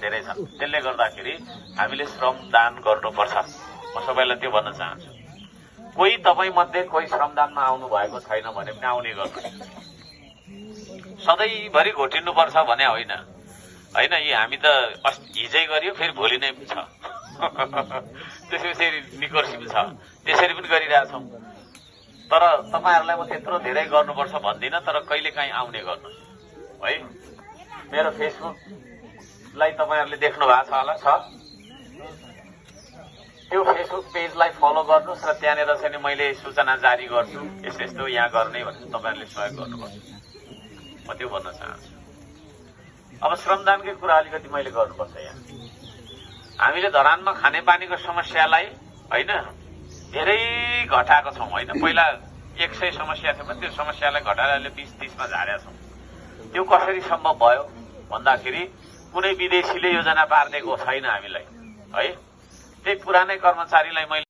धेरै छन्। त्यसले गर्दाखेरि हामीले श्रमदान गर्नुपर्छ। म सबैलाई त्यो भन्न चाहन्छु। कोही तपाईँ मध्ये कोही श्रमदानमा आउनु भएको छैन भने पनि आउने गर्नु। सधैँभरि घोटिनुपर्छ भने होइन होइन, यी हामी त हिजै गरियो फेरि भोलि नै छ त्यसपछि निकोर्सिम छ, त्यसरी पनि गरिरहेछौँ। तर तपाईँहरूलाई म त्यत्रो धेरै गर्नुपर्छ भन्दिनँ, तर कहिले काहीँ आउने गर्नु है। मेरो फेसबुकलाई तपाईँहरूले देख्नु भएको छ होला, छ त्यो फेसबुक पेजलाई फलो गर्नुहोस् र त्यहाँनिर चाहिँ मैले सूचना जारी गर्छु, यस्तो यहाँ गर्ने भनेर तपाईँहरूले सहयोग गर्नुपर्छ। म त्यो भन्न चाहन्छु। अब श्रमदानकै कुरा अलिकति मैले गर्नुपर्छ। यहाँ हामीले धरानमा खानेपानीको समस्यालाई होइन धेरै घटाएको छौँ होइन। पहिला 100 समस्या थियो भने त्यो समस्यालाई घटाएर अहिले 20-30मा झारेका छौँ। त्यो कसरी सम्भव भयो भन्दाखेरि कुनै विदेशीले योजना पारिदिएको छैन हामीलाई है। त्यही पुरानै कर्मचारीलाई मैले